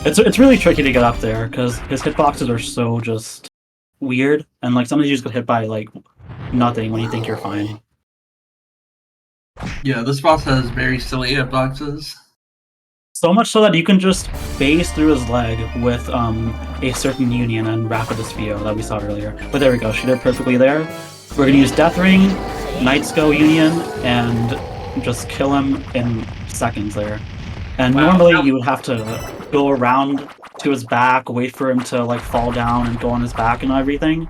It's really tricky to get up there because his hitboxes are so just weird, and like sometimes you just get hit by like nothing when you think you're fine. Yeah, this boss has very silly hitboxes. So much so that you can just phase through his leg with a certain union and Rapid Desfio that we saw earlier. But there we go, she did perfectly there. We're gonna use Death Ring, Nightsco Union, and just kill him in seconds there. And normally you would have to go around to his back, wait for him to like fall down and go on his back and everything.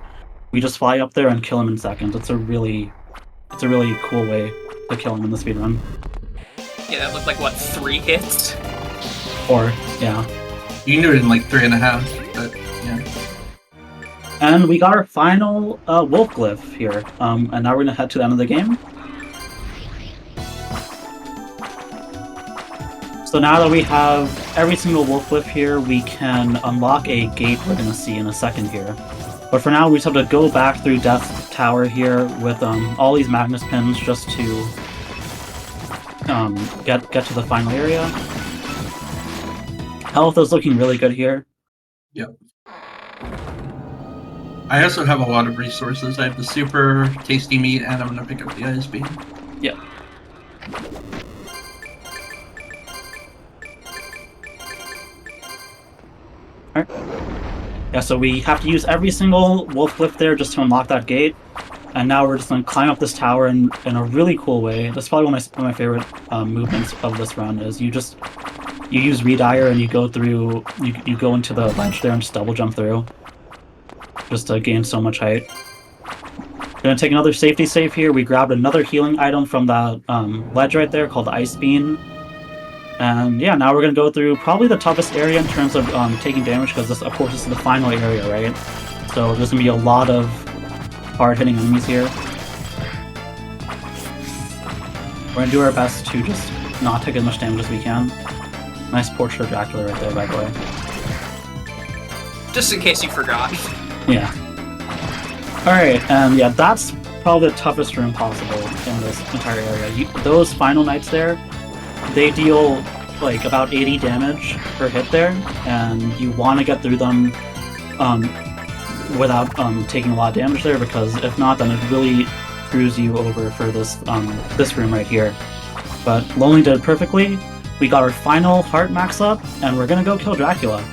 We just fly up there and kill him in seconds. It's a really cool way to kill him in the speedrun. Yeah, that looked like what, 3 hits? Or yeah. You can do it in like 3.5, but yeah. And we got our final wolf glyph here. And now we're going to head to the end of the game. So now that we have every single wolf glyph here, we can unlock a gate we're going to see in a second here. But for now, we just have to go back through Death Tower here with all these Magnus pins just to get to the final area. Health is looking really good here. Yep. I also have a lot of resources. I have the super tasty meat, and I'm gonna pick up the ice beam. Yep. Alright. Yeah, so we have to use every single wolf glyph there just to unlock that gate. And now we're just going to climb up this tower in a really cool way. That's probably one of my favorite movements of this run is you use Redire and you go through, you go into the ledge there and just double jump through. Just to gain so much height. Gonna take another safety save here. We grabbed another healing item from the ledge right there called the Ice Beam. And yeah, now we're gonna go through probably the toughest area in terms of taking damage because this, of course, this is the final area, right? So there's gonna be a lot of hard-hitting enemies here. We're gonna do our best to just not take as much damage as we can. Nice portrait of Dracula right there, by the way. Just in case you forgot. Yeah. Alright, and yeah, that's probably the toughest room possible in this entire area. Those final knights there, they deal like about 80 damage per hit there, and you want to get through them without taking a lot of damage there, because if not, then it really screws you over for this room right here. But Lonely did it perfectly. We got our final heart max up, and we're gonna go kill Dracula.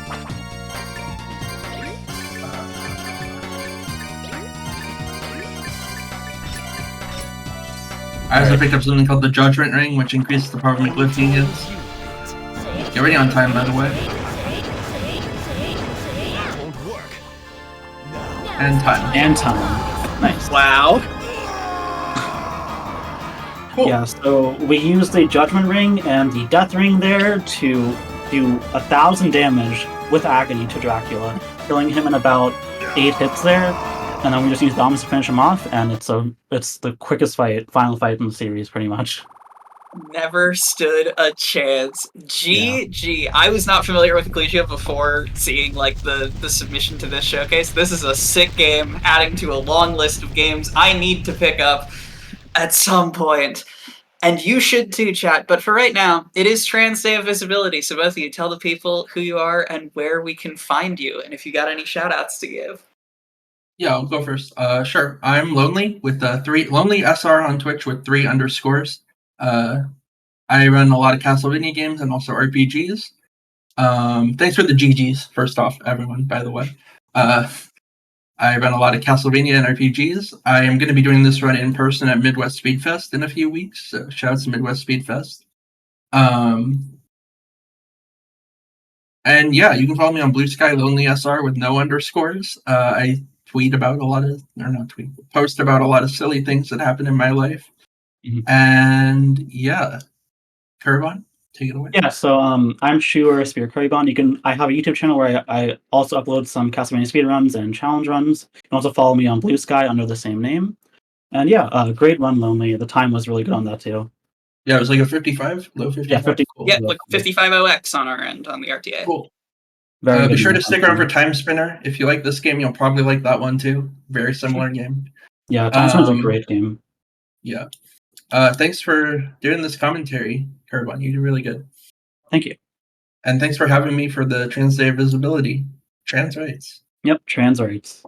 I also picked up something called the Judgment Ring, which increases the power of uplifting hits. Get ready on time, by the way. And time. And time. Nice. Wow. Cool. Yeah, so we used the Judgment Ring and the Death Ring there to do 1,000 damage with Agony to Dracula, killing him in about 8 hits there. And then we just use Dominus to finish him off, and it's the quickest final fight in the series, pretty much. Never stood a chance. GG. I was not familiar with Ecclesia before seeing like the submission to this showcase. This is a sick game, adding to a long list of games I need to pick up at some point. And you should too, chat. But for right now, it is Trans Day of Visibility, so both of you tell the people who you are and where we can find you, and if you got any shout-outs to give. Yeah, I'll go first. Sure. I'm Lonely with 3 Lonely SR on Twitch with 3 underscores. I run a lot of Castlevania games and also RPGs. Thanks for the GGs, first off, everyone, by the way. I run a lot of Castlevania and RPGs. I am going to be doing this run in person at Midwest Speed Fest in a few weeks, so shout out to Midwest Speed Fest. And yeah, you can follow me on Blue Sky Lonely SR with no underscores. I post about a lot of silly things that happen in my life. Mm-hmm. And yeah, Kurban, take it away. Yeah, so I'm Shure Spear Kurban. I have a YouTube channel where I also upload some Castlevania speedruns and challenge runs. You can also follow me on Blue Sky under the same name. And yeah, great run, Lonely. The time was really good on that too. Yeah, it was like a 55, low 55. Yeah, 50. Cool. Yeah, like 55OX on our end on the RTA. Cool. Be sure to stick around for Time Spinner. If you like this game, you'll probably like that one too. Very similar game. Yeah, Time Spinner's a great game. Yeah. Thanks for doing this commentary, Kurban. You did really good. Thank you. And thanks for having me for the Trans Day of Visibility. Trans rights. Yep, trans rights.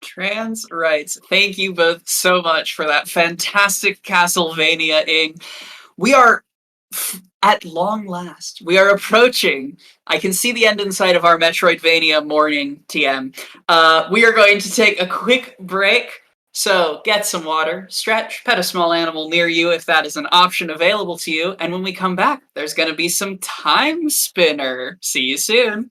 Trans rights. Thank you both so much for that fantastic Castlevania-ing. We are, at long last, we are approaching. I can see the end in sight of our Metroidvania morning TM. We are going to take a quick break. So get some water, stretch, pet a small animal near you if that is an option available to you. And when we come back, there's going to be some Time Spinner. See you soon.